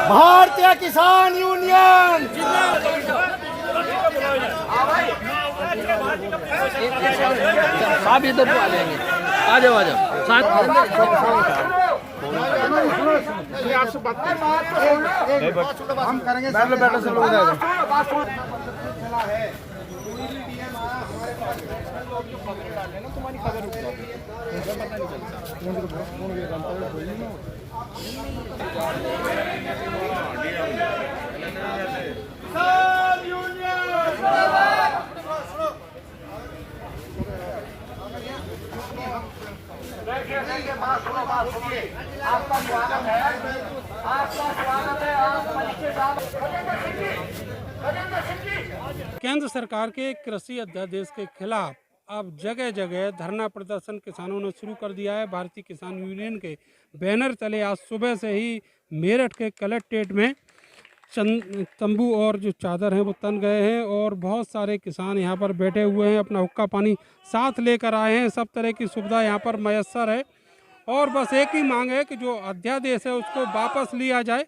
भारतीय किसान यूनियन आप इधर आ जाएंगे, आ जाओ साथ आपसे बात हम करेंगे। बैठो सब लोग तुम्हारी खबर पता आपका स्वागत है, आपका स्वागत है। केंद्र सरकार के कृषि अध्यादेश के खिलाफ अब जगह जगह धरना प्रदर्शन किसानों ने शुरू कर दिया है। भारतीय किसान यूनियन के बैनर तले आज सुबह से ही मेरठ के कलेक्ट्रेट में तंबू और जो चादर हैं वो तन गए हैं और बहुत सारे किसान यहाँ पर बैठे हुए हैं, अपना हुक्का पानी साथ लेकर आए हैं। सब तरह की सुविधा यहाँ पर मयसर है और बस एक ही मांग है कि जो अध्यादेश है उसको वापस लिया जाए।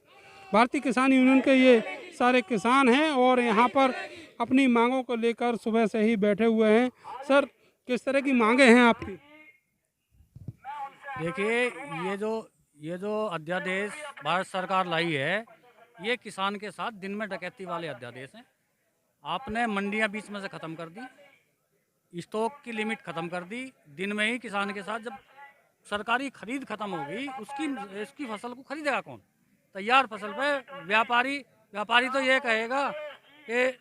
भारतीय किसान यूनियन के ये सारे किसान हैं और यहाँ पर अपनी मांगों को लेकर सुबह से ही बैठे हुए हैं। सर, किस तरह की मांगे हैं आपकी? देखिए, ये जो अध्यादेश भारत सरकार लाई है, ये किसान के साथ दिन में डकैती वाले अध्यादेश हैं। आपने मंडियां बीच में से ख़त्म कर दी, स्टॉक की लिमिट ख़त्म कर दी। दिन में ही किसान के साथ जब सरकारी खरीद ख़त्म होगी, इसकी फसल को खरीदेगा कौन? तैयार फसल पे व्यापारी तो ये कहेगा कि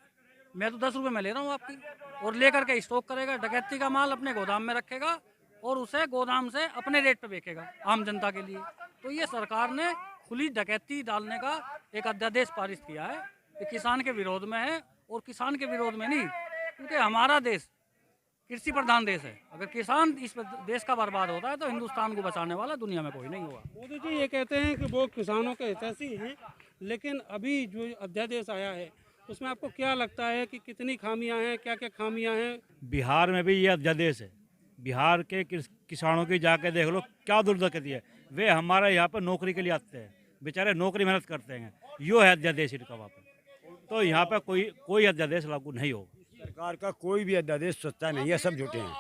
मैं तो 10 रुपये में ले रहा हूँ आपकी, और लेकर के स्टॉक करेगा, डकैती का माल अपने गोदाम में रखेगा और उसे गोदाम से अपने रेट पे बेचेगा आम जनता के लिए। तो ये सरकार ने खुली डकैती डालने का एक अध्यादेश पारित किया है। ये किसान के विरोध में है और किसान के विरोध में नहीं, क्योंकि हमारा देश कृषि प्रधान देश है। अगर किसान इस देश का बर्बाद होता है तो हिंदुस्तान को बचाने वाला दुनिया में कोई नहीं होगा। मोदी जी ये कहते हैं कि वो किसानों के हितैषी हैं, लेकिन अभी जो अध्यादेश आया है उसमें आपको क्या लगता है कि कितनी खामियां हैं, क्या क्या खामियां हैं? बिहार में भी ये अध्यादेश है। बिहार के किसानों की जाके देख लो क्या दुर्गति है। वे हमारे यहाँ पर नौकरी के लिए आते हैं, बेचारे नौकरी मेहनत करते हैं। यो है अध्यादेश इनका वहाँ पर। तो यहाँ पर कोई अध्यादेश लागू नहीं होगा। सरकार का कोई भी अध्यादेश सच्चा नहीं है, सब झूठे हैं।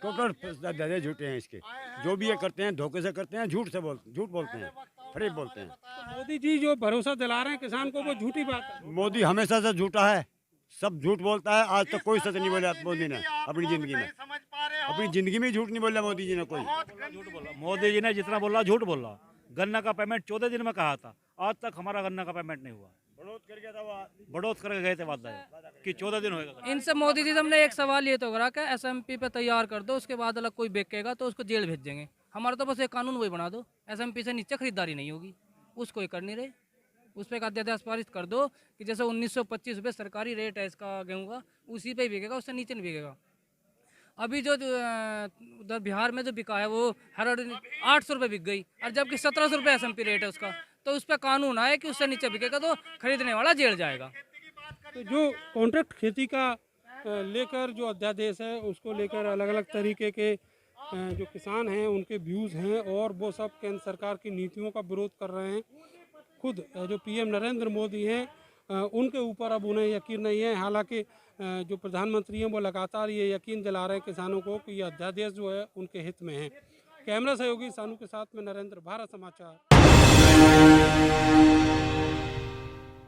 टोटल अध्यादेश झूठे हैं इसके। जो भी ये करते हैं धोखे से करते हैं, झूठ बोलते हैं, फरेब बोलते हैं। तो मोदी जी जो भरोसा दिला रहे हैं किसान को, वो झूठी बात है। मोदी हमेशा से झूठा है, सब झूठ बोलता है। आज तक कोई सच नहीं बोला मोदी ने अपनी जिंदगी में झूठ नहीं बोला मोदी जी ने कोई। झूठ बोला मोदी जी ने, जितना बोला झूठ बोला। गन्ना का पेमेंट 14 दिन में कहा था, आज तक हमारा गन्ना का पेमेंट नहीं हुआ। बढ़ोत करके गए थे वादा कि 14 दिन होगा। इनसे मोदी जी हमने एक सवाल ये तो करा कि एसएमपी पे तैयार कर दो, उसके बाद अलग कोई बेचेगा तो उसको जेल भेज देंगे। हमारा तो बस एक कानून वही बना दो, एसएमपी से नीचे खरीदारी नहीं होगी, उसको ही कर नहीं रहे। उस पर एक अध्यादेश पारित कर दो कि जैसे 1925 रुपये सरकारी रेट है इसका गेहूँ का, उसी पे ही बिकेगा, उससे नीचे नहीं बिकेगा। अभी जो उधर बिहार में जो बिका है वो हर 800 रुपये बिक गई, और जबकि 1700 रुपये एसएमपी रेट है उसका। तो उस पर कानून आए कि उससे नीचे बिकेगा तो खरीदने वाला जेल जाएगा। तो जो कॉन्ट्रैक्ट खेती का लेकर जो अध्यादेश है उसको लेकर अलग अलग तरीके के जो किसान हैं उनके व्यूज़ हैं और वो सब केंद्र सरकार की नीतियों का विरोध कर रहे हैं। खुद जो पीएम नरेंद्र मोदी हैं उनके ऊपर अब उन्हें यकीन नहीं है। हालांकि जो प्रधानमंत्री हैं वो लगातार ये यकीन दिला रहे हैं किसानों को कि ये अध्यादेश जो है उनके हित में है। कैमरा सहयोगी सानू के साथ में नरेंद्र, भारत समाचार।